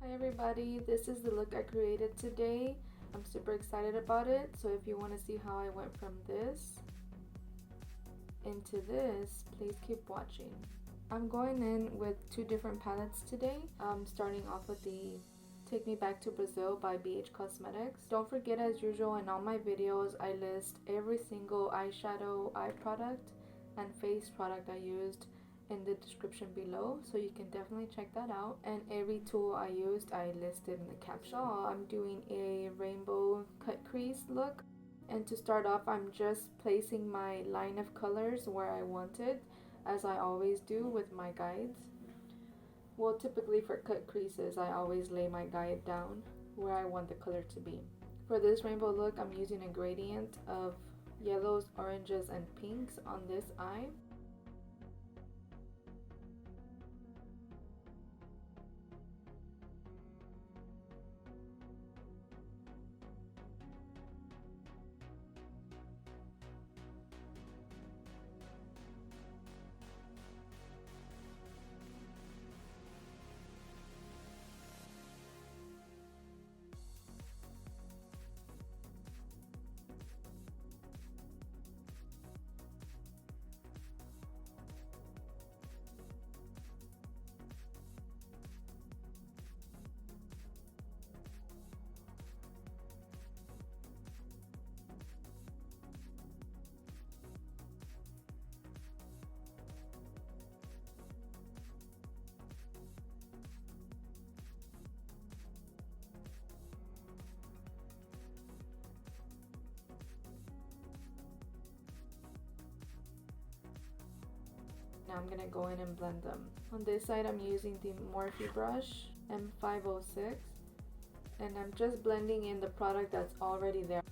Hi everybody, this is the look I created today. I'm super excited about it, so if you want to see how I went from this into this, please keep watching. I'm going in with two different palettes today. I'm starting off with the Take Me Back to Brazil by BH Cosmetics. Don't forget, as usual, in all my videos I list every single eyeshadow, eye product, and face product I used in the description below, so you can definitely check that out. And every tool I used I listed in the caption. So I'm doing a rainbow cut crease look, and to start off I'm just placing my line of colors where I want it, as I always do with my guides. Well, typically for cut creases I always lay my guide down where I want the color to be. For this rainbow look I'm using a gradient of yellows, oranges, and pinks on this eye. Now I'm gonna go in and blend them. On this side I'm using the Morphe brush M506, and I'm just blending in the product that's already there.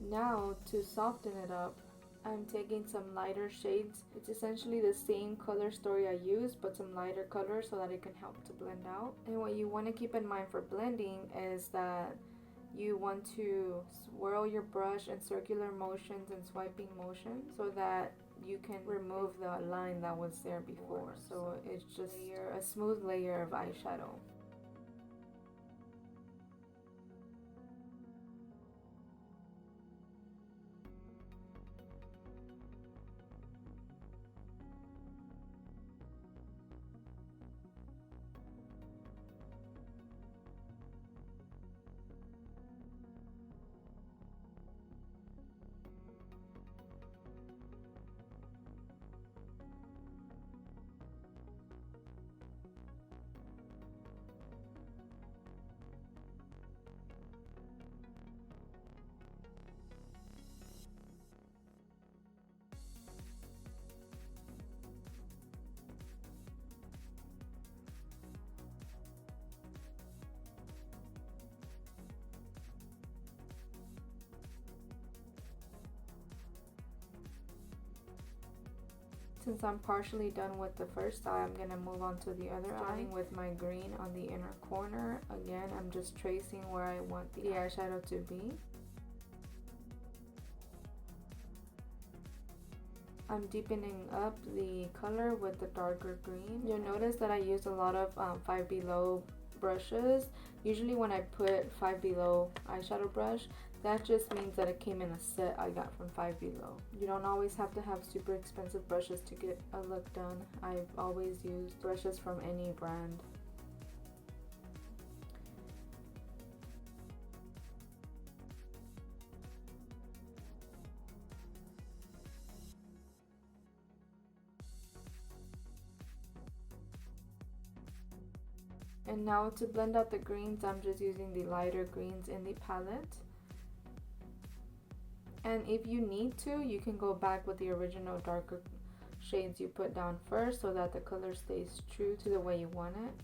Now to soften it up, I'm taking some lighter shades. It's essentially the same color story I used, but some lighter colors so that it can help to blend out. And what you want to keep in mind for blending is that you want to swirl your brush in circular motions and swiping motions so that you can remove the line that was there before. So it's just a smooth layer of eyeshadow. Since I'm partially done with the first eye, I'm going to move on to the other eye. Starting with my green on the inner corner. Again, I'm just tracing where I want the eyeshadow to be. I'm deepening up the color with the darker green. You'll notice that I used a lot of Five Below brushes. Usually when I put Five Below eyeshadow brush, that just means that it came in a set I got from Five Below. You don't always have to have super expensive brushes to get a look done. I've always used brushes from any brand. And now to blend out the greens, I'm just using the lighter greens in the palette. And if you need to, you can go back with the original darker shades you put down first so that the color stays true to the way you want it.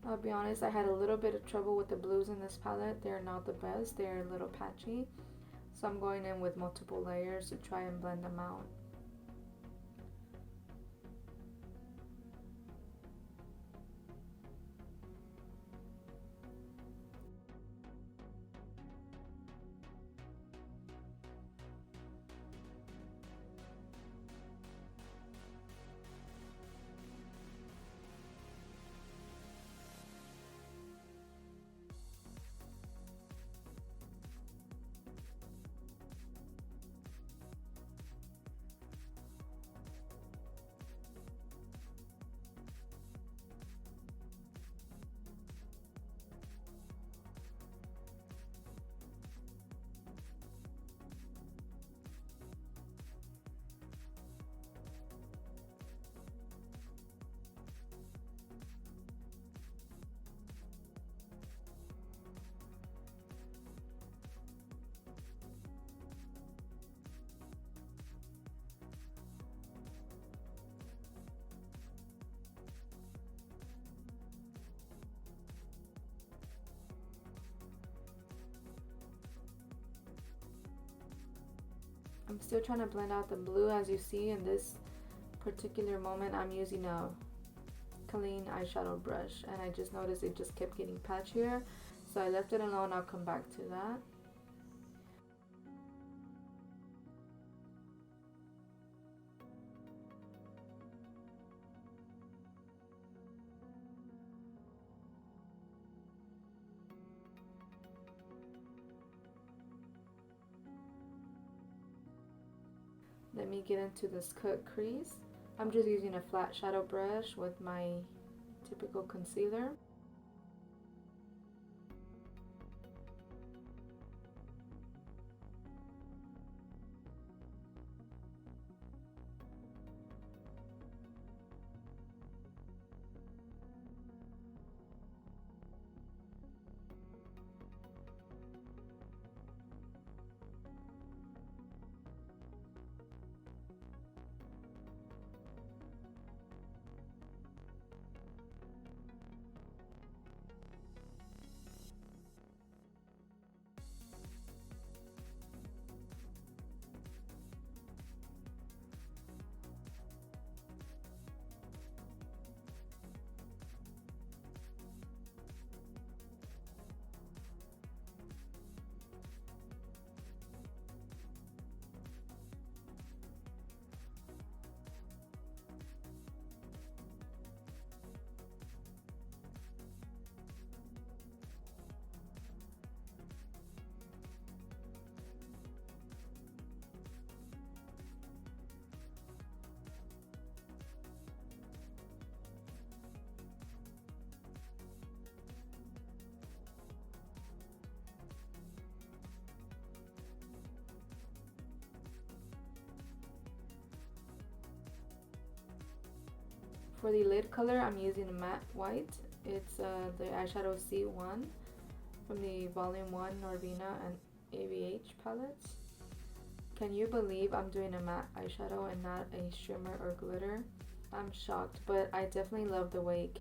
I'll be honest, I had a little bit of trouble with the blues in this palette. They're not the best. They're a little patchy. So I'm going in with multiple layers to try and blend them out. I'm still trying to blend out the blue. As you see in this particular moment, I'm using a clean eyeshadow brush, and I just noticed it just kept getting patchier, so I left it alone. I'll come back to that. Let me get into this cut crease. I'm just using a flat shadow brush with my typical concealer. For the lid color, I'm using a matte white. It's the eyeshadow C1 from the Volume 1 Norvina and ABH palettes. Can you believe I'm doing a matte eyeshadow and not a shimmer or glitter? I'm shocked, but I definitely love the way it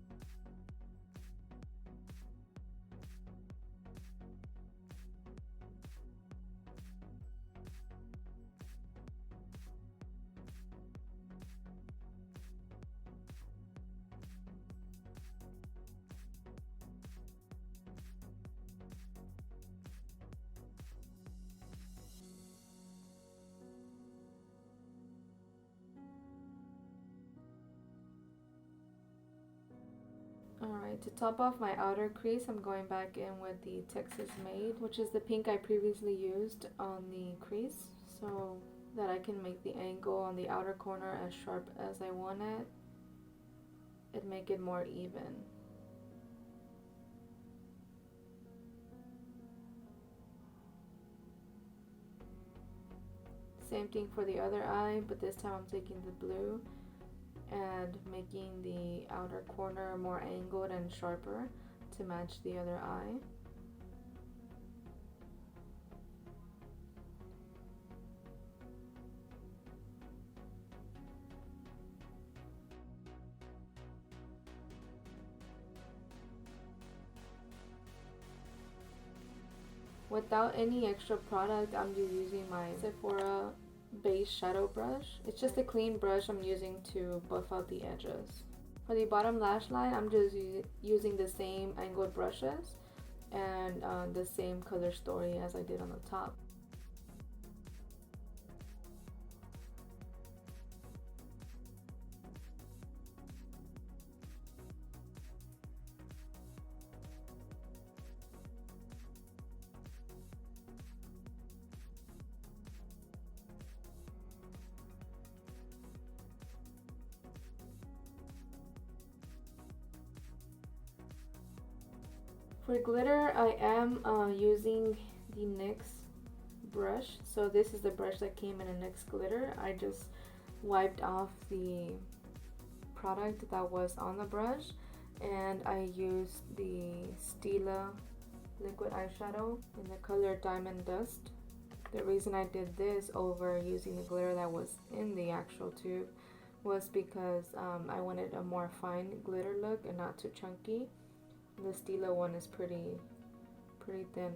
Alright, to top off my outer crease, I'm going back in with the Texas Made, which is the pink I previously used on the crease, so that I can make the angle on the outer corner as sharp as I want it and make it more even. Same thing for the other eye, but this time I'm taking the blue and making the outer corner more angled and sharper to match the other eye. Without any extra product, I'm just using my Sephora base shadow brush. It's just a clean brush I'm using to buff out the edges. For the bottom lash line, I'm just using the same angled brushes and the same color story as I did on the top. For glitter, I am using the NYX brush. So this is the brush that came in a NYX glitter. I just wiped off the product that was on the brush, and I used the Stila liquid eyeshadow in the color Diamond Dust. The reason I did this over using the glitter that was in the actual tube was because I wanted a more fine glitter look and not too chunky. The Stila one is pretty thin.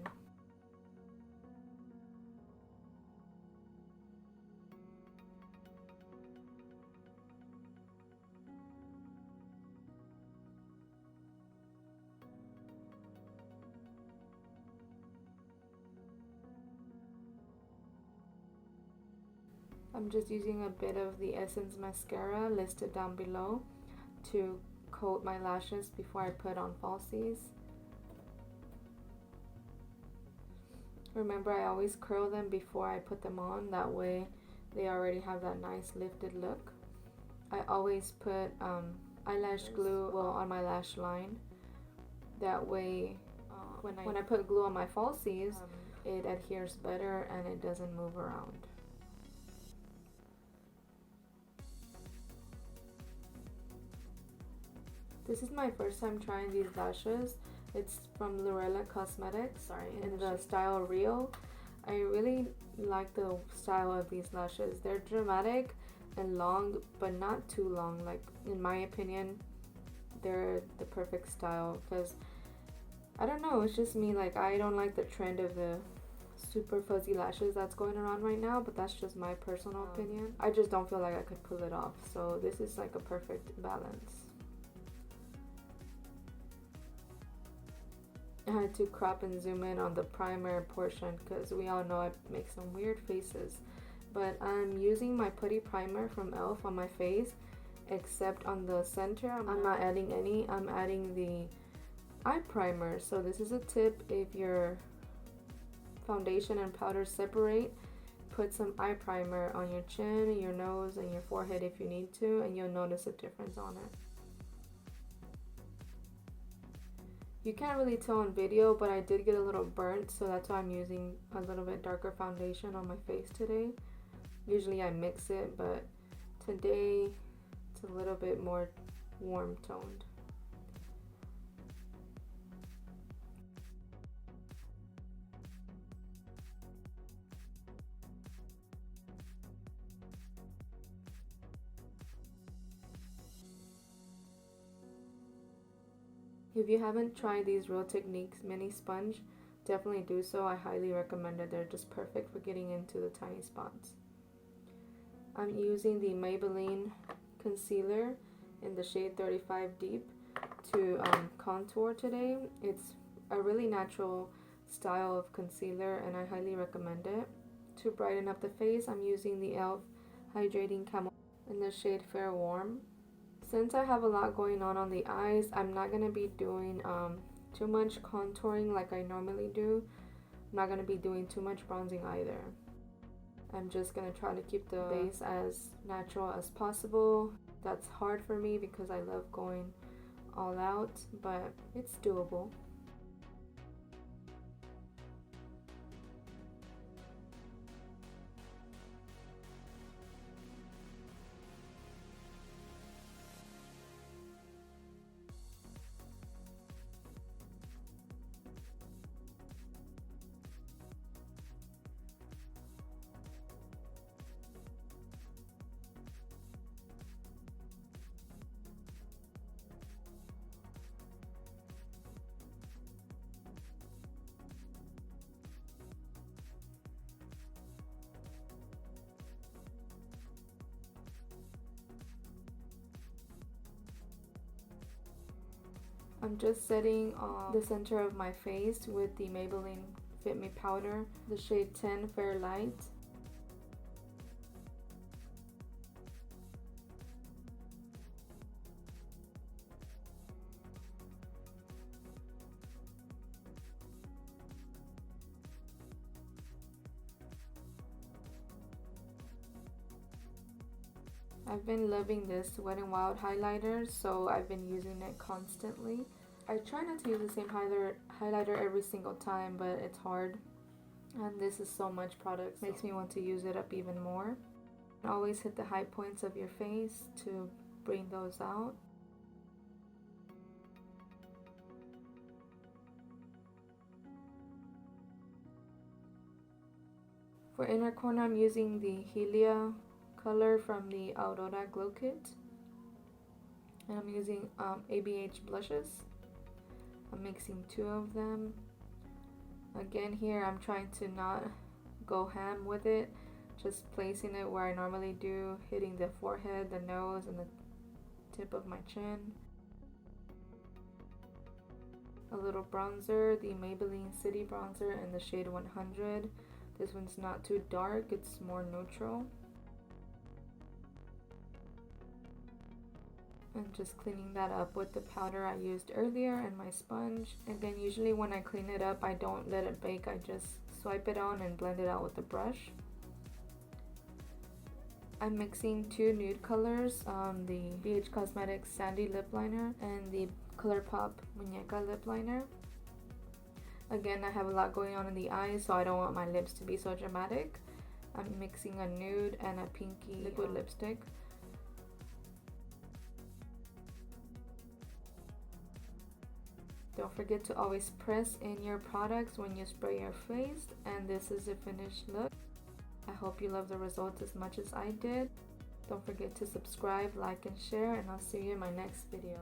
I'm just using a bit of the Essence mascara listed down below to coat my lashes before I put on falsies. Remember, I always curl them before I put them on, that way they already have that nice lifted look. I always put eyelash glue on my lash line, that way when I put glue on my falsies, it adheres better and it doesn't move around. This is my first time trying these lashes. It's from Lorella Cosmetics in the style Real. I really like the style of these lashes. They're dramatic and long, but not too long. Like, in my opinion, they're the perfect style, because I don't know, it's just me. Like, I don't like the trend of the super fuzzy lashes that's going around right now, but that's just my personal opinion. I just don't feel like I could pull it off, so this is like a perfect balance. I had to crop and zoom in on the primer portion because we all know I make some weird faces. But I'm using my putty primer from e.l.f. on my face, except on the center I'm not adding any. I'm adding the eye primer. So this is a tip: if your foundation and powder separate, put some eye primer on your chin, your nose, and your forehead if you need to, and you'll notice a difference on it. You can't really tell on video, but I did get a little burnt, so that's why I'm using a little bit darker foundation on my face today. Usually I mix it, but today it's a little bit more warm toned. If you haven't tried these Real Techniques mini sponge, definitely do so. I highly recommend it. They're just perfect for getting into the tiny spots. I'm using the Maybelline concealer in the shade 35 Deep to contour today. It's a really natural style of concealer and I highly recommend it. To brighten up the face, I'm using the e.l.f. Hydrating Camel in the shade Fair Warm. Since I have a lot going on the eyes, I'm not going to be doing too much contouring like I normally do. I'm not going to be doing too much bronzing either. I'm just going to try to keep the base as natural as possible. That's hard for me because I love going all out, but it's doable. I'm just setting the center of my face with the Maybelline Fit Me powder, the shade 10 Fair Light. I've been loving this Wet n Wild highlighter, so I've been using it constantly. I try not to use the same highlighter every single time, but it's hard. And this is so much product, makes me want to use it up even more. Always hit the high points of your face to bring those out. For inner corner, I'm using the Helia color from the Aurora Glow Kit. And I'm using ABH blushes. I'm mixing 2 of them. Again, here I'm trying to not go ham with it, just placing it where I normally do, hitting the forehead, the nose, and the tip of my chin. A little bronzer, the Maybelline City Bronzer in the shade 100. This one's not too dark, it's more neutral. And just cleaning that up with the powder I used earlier and my sponge. Again, usually when I clean it up, I don't let it bake. I just swipe it on and blend it out with the brush. I'm mixing 2 nude colors, the BH Cosmetics Sandy Lip Liner and the ColourPop Muñeca Lip Liner. Again, I have a lot going on in the eyes, so I don't want my lips to be so dramatic. I'm mixing a nude and a pinky liquid lipstick. Don't forget to always press in your products when you spray your face, and this is the finished look. I hope you love the results as much as I did. Don't forget to subscribe, like, and share, and I'll see you in my next video.